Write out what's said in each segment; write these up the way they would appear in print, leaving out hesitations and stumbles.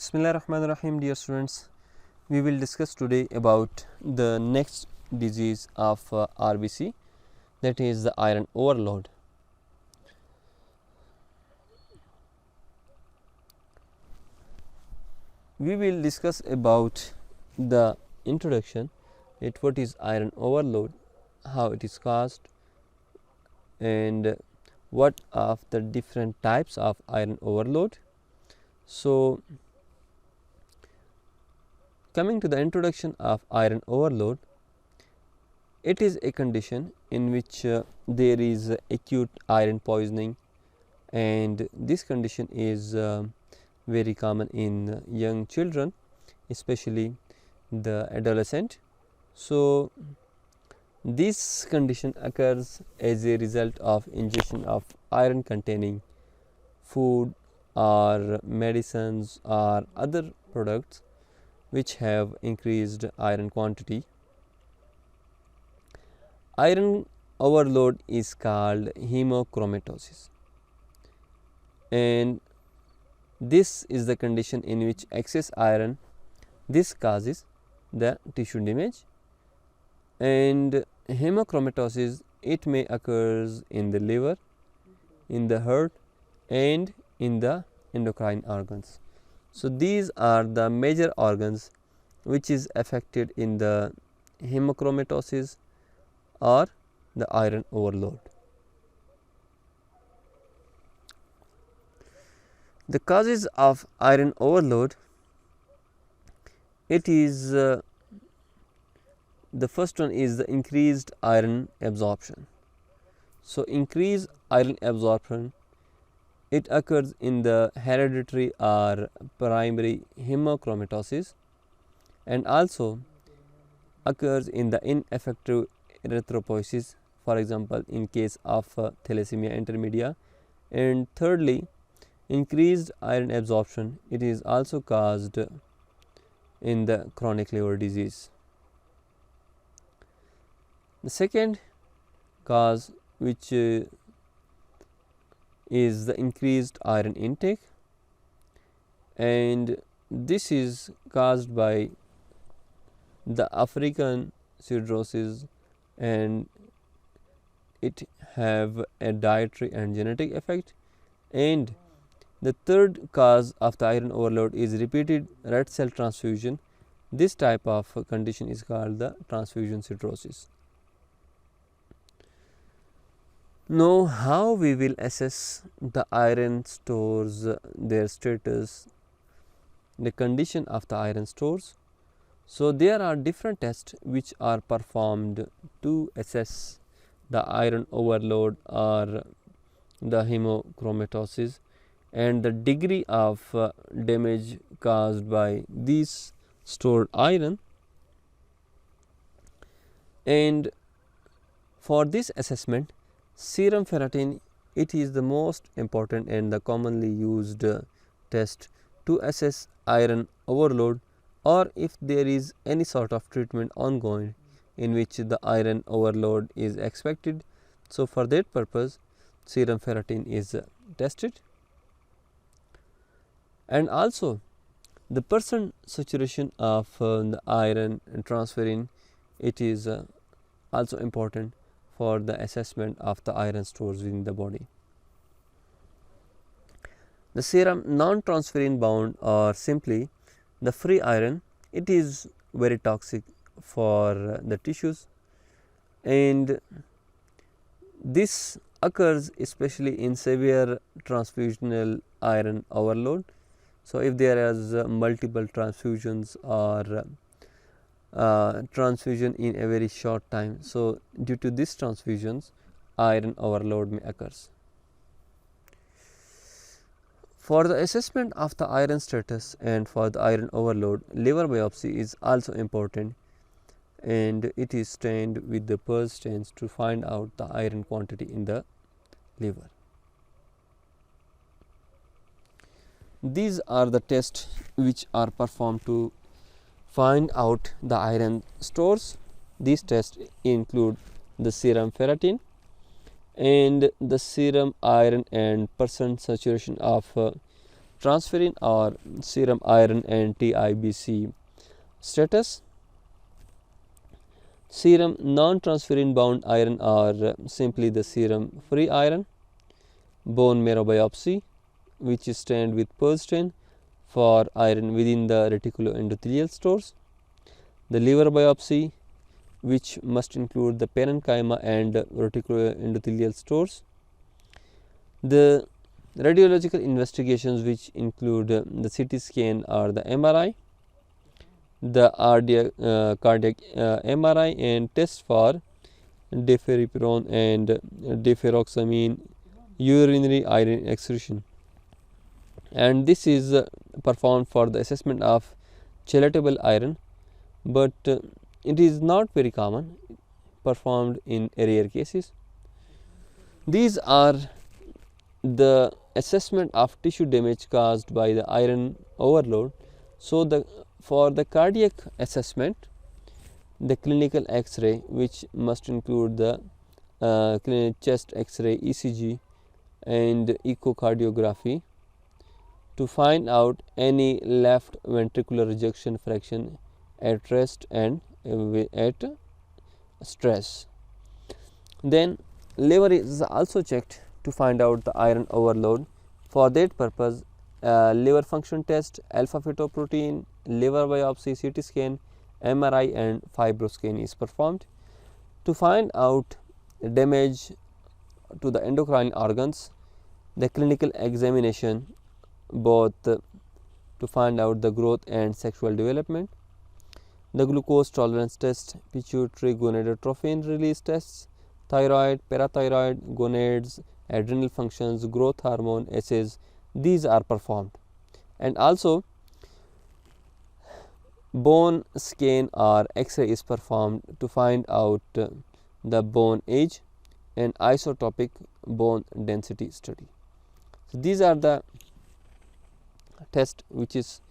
Bismillahirrahmanirrahim, dear students. We will discuss today about the next disease of RBC, that is the iron overload. We will discuss about the introduction, what is iron overload, how it is caused, and what of the different types of iron overload. So, coming to the introduction of iron overload, it is a condition in which there is acute iron poisoning, and this condition is very common in young children, especially the adolescent. So, this condition occurs as a result of ingestion of iron containing food or medicines or other products which have increased iron quantity. Iron overload is called hemochromatosis, and this is the condition in which excess iron, this causes the tissue damage, and hemochromatosis, it may occurs in the liver, in the heart, and in the endocrine organs. So, these are the major organs which is affected in the hemochromatosis or the iron overload. The causes of iron overload, it is the first one is the increased iron absorption. So, increased iron absorption, it occurs in the hereditary or primary hemochromatosis, and also occurs in the ineffective erythropoiesis, for example, in case of thalassemia intermedia. And thirdly, increased iron absorption, it is also caused in the chronic liver disease. The second cause, which is the increased iron intake, and this is caused by the African cirrhosis, and it have a dietary and genetic effect. And the third cause of the iron overload is repeated red cell transfusion. This type of condition is called the transfusion cirrhosis. Now, how we will assess the iron stores, their status, the condition of the iron stores. So, there are different tests which are performed to assess the iron overload or the hemochromatosis and the degree of damage caused by these stored iron. And for this assessment, serum ferritin, it is the most important and the commonly used test to assess iron overload, or if there is any sort of treatment ongoing in which the iron overload is expected. So, for that purpose serum ferritin is tested, and also the percent saturation of the iron and transferrin, it is also important for the assessment of the iron stores within the body. The serum non-transferrin bound, or simply the free iron, it is very toxic for the tissues, and this occurs especially in severe transfusional iron overload. So, if there is multiple transfusions or transfusion in a very short time, so due to these transfusions iron overload may occurs. For the assessment of the iron status and for the iron overload, liver biopsy is also important, and it is stained with the purge stains to find out the iron quantity in the liver. These are the tests which are performed to find out the iron stores. These tests include the serum ferritin and the serum iron and percent saturation of transferrin or serum iron and TIBC status. Serum non-transferrin bound iron or simply the serum free iron. Bone marrow biopsy, which is stained with pearl stain for iron within the reticuloendothelial stores. The liver biopsy, which must include the parenchyma and reticuloendothelial stores. The radiological investigations, which include the CT scan or the MRI, the cardiac MRI, and tests for deferripiron and deferoxamine urinary iron excretion. And this is performed for the assessment of chelatable iron, but it is not very common, performed in rare cases. These are the assessment of tissue damage caused by the iron overload. So, for the cardiac assessment, the clinical X-ray, which must include the chest X-ray, ECG and echocardiography, to find out any left ventricular ejection fraction at rest and at stress. Then liver is also checked to find out the iron overload. For that purpose, liver function test, alpha fetoprotein, liver biopsy, CT scan, MRI and fibroscan is performed. To find out damage to the endocrine organs, the clinical examination, both to find out the growth and sexual development, the glucose tolerance test, pituitary gonadotrophin release tests, thyroid, parathyroid, gonads, adrenal functions, growth hormone assays, these are performed. And also bone scan or X-ray is performed to find out the bone age and isotopic bone density study. So, these are the tests which is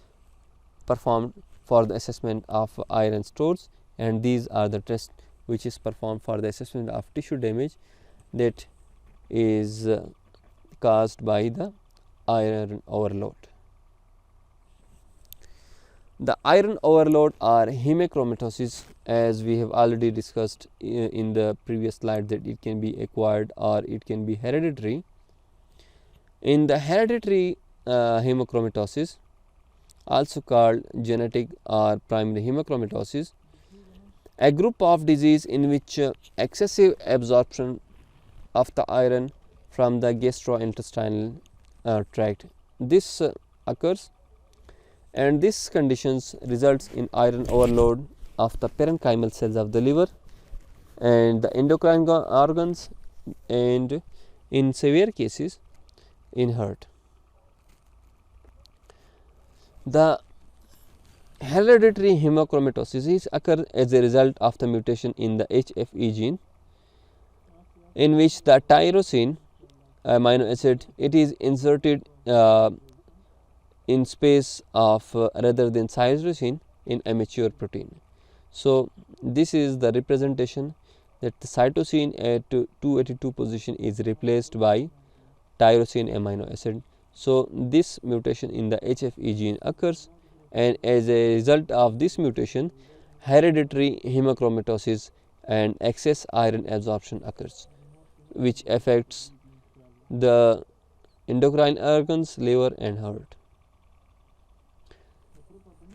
performed for the assessment of iron stores, and these are the tests which is performed for the assessment of tissue damage that is caused by the iron overload. The iron overload or hemochromatosis, as we have already discussed in the previous slide, that it can be acquired or it can be hereditary. In the hereditary hemochromatosis, also called genetic or primary hemochromatosis, a group of disease in which excessive absorption of the iron from the gastrointestinal tract, this occurs, and this conditions results in iron overload of the parenchymal cells of the liver and the endocrine organs, and in severe cases in heart. The hereditary hemochromatosis occurs as a result of the mutation in the HFE gene, in which the tyrosine amino acid, it is inserted in space of rather than tyrosine in a mature protein. So, this is the representation that the cytosine at 282 position is replaced by tyrosine amino acid. So, this mutation in the HFE gene occurs, and as a result of this mutation, hereditary hemochromatosis and excess iron absorption occurs, which affects the endocrine organs, liver and heart.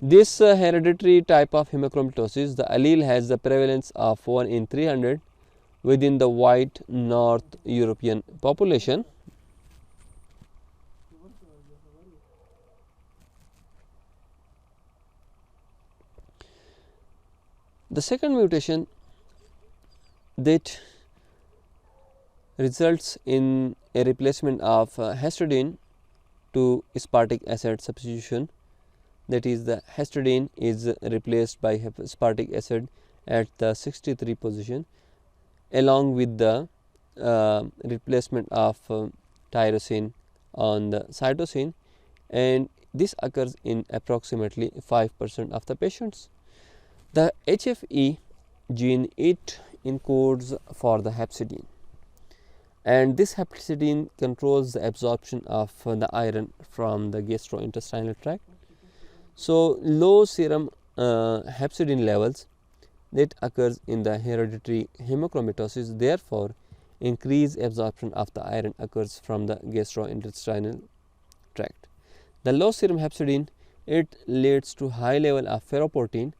This hereditary type of hemochromatosis, the allele has the prevalence of 1 in 300 within the white North European population. The second mutation that results in a replacement of histidine to aspartic acid substitution, that is the histidine is replaced by aspartic acid at the 63 position, along with the replacement of tyrosine on the cytosine, and this occurs in approximately 5% of the patients. The HFE gene, it encodes for the hepcidin, and this hepcidin controls the absorption of the iron from the gastrointestinal tract. So, low serum hepcidin levels that occurs in the hereditary hemochromatosis, therefore increased absorption of the iron occurs from the gastrointestinal tract. The low serum hepcidin, it leads to high level of ferroportin,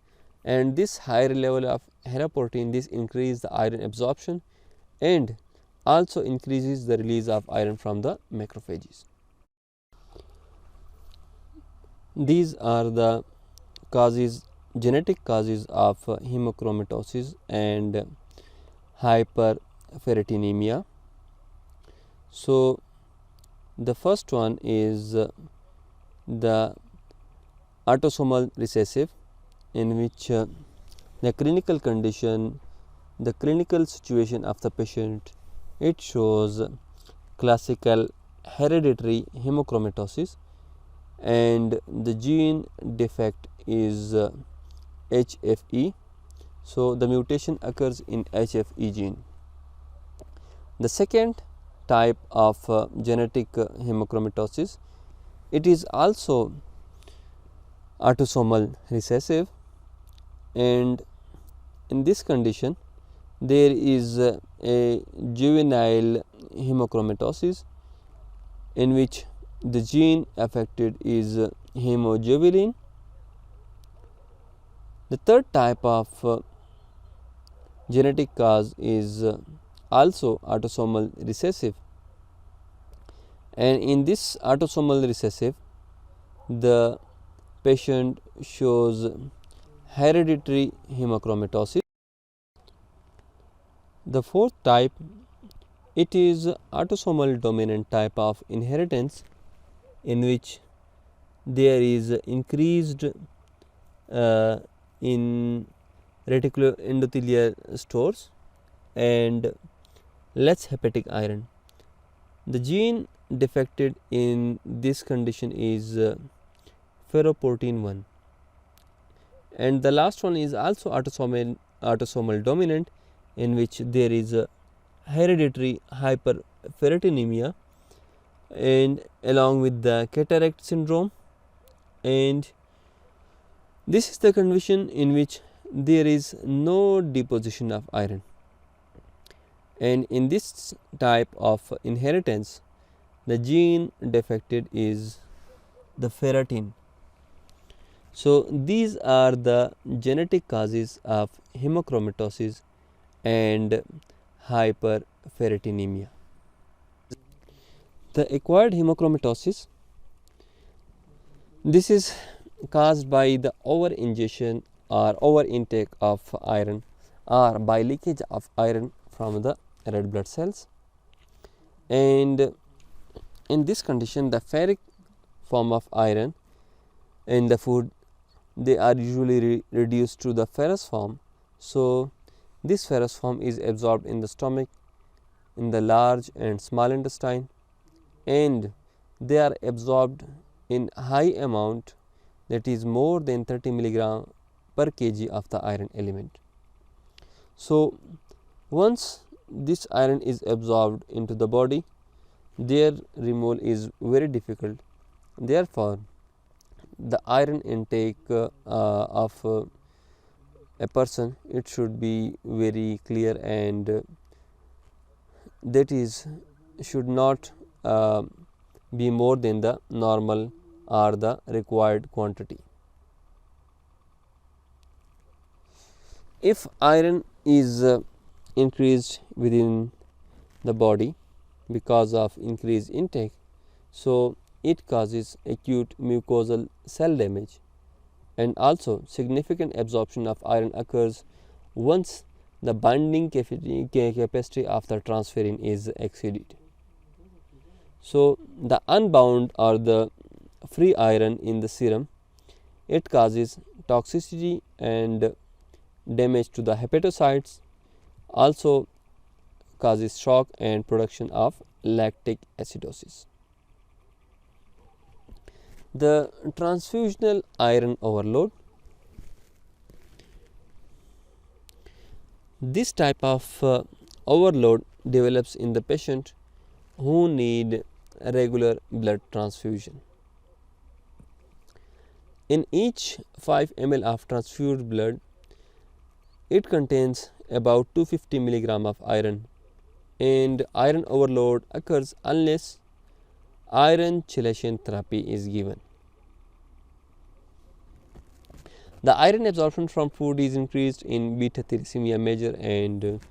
and this higher level of ferroportin, this increase the iron absorption and also increases the release of iron from the macrophages. These are the causes, genetic causes of hemochromatosis and hyperferritinemia. So, the first one is the autosomal recessive, in which the clinical condition, the clinical situation of the patient, it shows classical hereditary hemochromatosis, and the gene defect is HFE. So, the mutation occurs in HFE gene. The second type of genetic hemochromatosis, it is also autosomal recessive, and in this condition there is a juvenile hemochromatosis, in which the gene affected is hemojuvelin. The third type of genetic cause is also autosomal recessive, and in this autosomal recessive the patient shows hereditary hemochromatosis. The fourth type, it is autosomal dominant type of inheritance, in which there is increased in reticuloendothelial stores and less hepatic iron. The gene defected in this condition is ferroportin 1, and the last one is also autosomal dominant, in which there is a hereditary hyperferritinemia and along with the cataract syndrome, and this is the condition in which there is no deposition of iron, and in this type of inheritance the gene defected is the ferritin. So, these are the genetic causes of hemochromatosis and hyperferritinemia. The acquired hemochromatosis, this is caused by the over ingestion or over intake of iron or by leakage of iron from the red blood cells, and in this condition the ferric form of iron in the food, they are usually reduced to the ferrous form. So, this ferrous form is absorbed in the stomach, in the large and small intestine, and they are absorbed in high amount, that is more than 30 milligram per kg of the iron element. So, once this iron is absorbed into the body, their removal is very difficult. Therefore, the iron intake of a person, it should be very clear, and that is should not be more than the normal or the required quantity. If iron is increased within the body because of increased intake, so it causes acute mucosal cell damage, and also significant absorption of iron occurs once the binding capacity of the transferrin is exceeded. So, the unbound or the free iron in the serum, it causes toxicity and damage to the hepatocytes, also causes shock and production of lactic acidosis. The transfusional iron overload, this type of overload develops in the patient who need regular blood transfusion. In each 5 ml of transfused blood, it contains about 250 milligram of iron, and iron overload occurs unless iron chelation therapy is given. The iron absorption from food is increased in beta thalassemia major and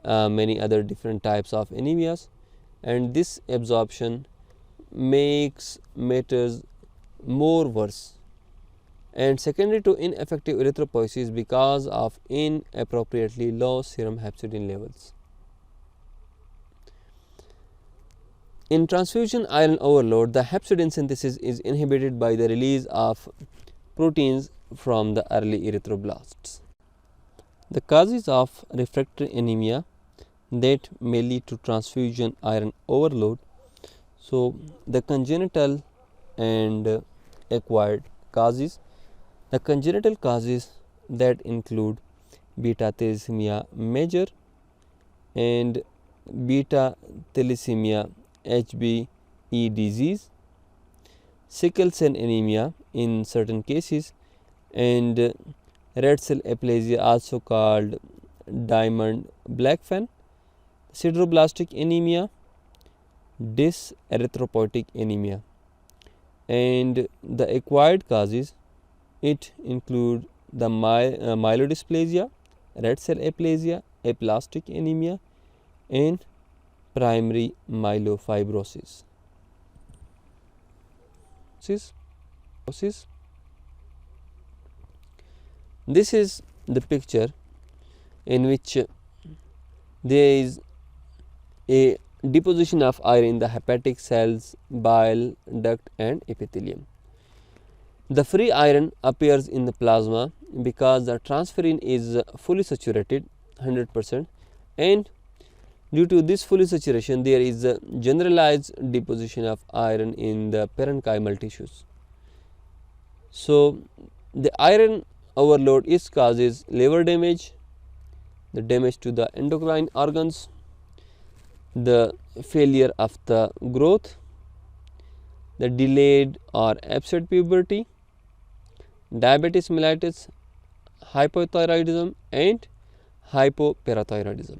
many other different types of anemias, and this absorption makes matters more worse and secondary to ineffective erythropoiesis because of inappropriately low serum hepcidin levels. In transfusion iron overload, the hepcidin synthesis is inhibited by the release of proteins from the early erythroblasts. The causes of refractory anemia that may lead to transfusion iron overload. So, the congenital and acquired causes. The congenital causes that include beta thalassemia major and beta thalassemia HbE disease, sickle cell anemia in certain cases, and red cell aplasia, also called diamond black fan, sideroblastic anemia, dyserythropoietic anemia. And the acquired causes, it include the myelodysplasia, red cell aplasia, aplastic anemia, and primary myelofibrosis. This is the picture in which there is a deposition of iron in the hepatic cells, bile duct and epithelium. The free iron appears in the plasma because the transferrin is fully saturated 100%, and due to this fully saturation there is a generalized deposition of iron in the parenchymal tissues. So, the iron overload is causes liver damage, the damage to the endocrine organs, the failure of the growth, the delayed or absent puberty, diabetes mellitus, hypothyroidism and hypoparathyroidism.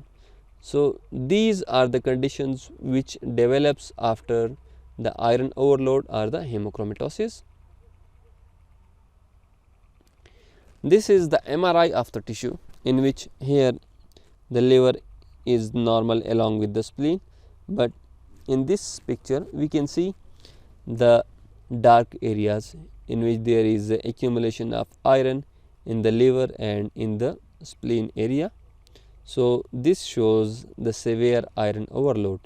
So, these are the conditions which develops after the iron overload or the hemochromatosis. This is the MRI of the tissue, in which here the liver is normal along with the spleen, but in this picture we can see the dark areas in which there is the accumulation of iron in the liver and in the spleen area. So, this shows the severe iron overload.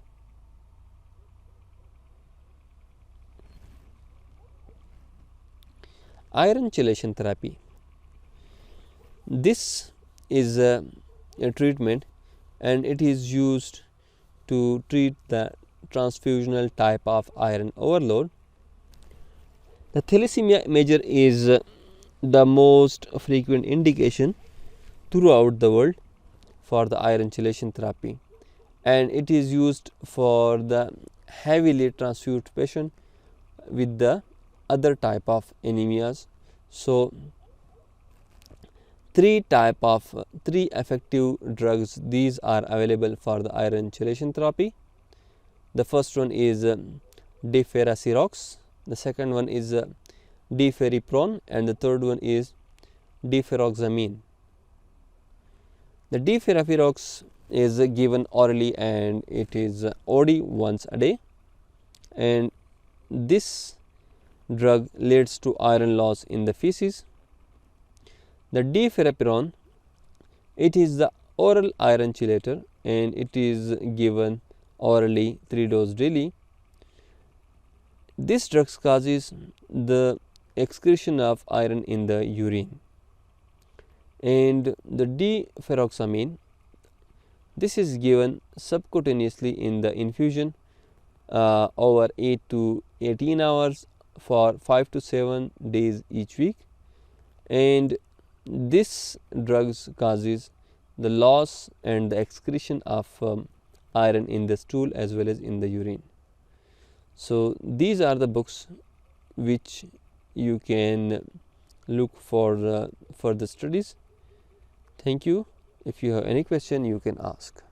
Iron chelation therapy. This is a treatment and it is used to treat the transfusional type of iron overload. The thalassemia major is the most frequent indication throughout the world for the iron chelation therapy, and it is used for the heavily transfused patient with the other type of anemias. So, three effective drugs these are available for the iron chelation therapy. The first one is deferasirox, the second one is deferriprone, and the third one is deferoxamine. The deferrifirox is given orally and it is OD once a day, and this drug leads to iron loss in the feces. The deferriprone, it is the oral iron chelator and it is given orally 3 doses daily. This drug causes the excretion of iron in the urine. And the deferoxamine, this is given subcutaneously in the infusion over 8 to 18 hours for 5 to 7 days each week, and this drugs causes the loss and the excretion of iron in the stool as well as in the urine. So these are the books which you can look for further studies. Thank you. If you have any question, you can ask.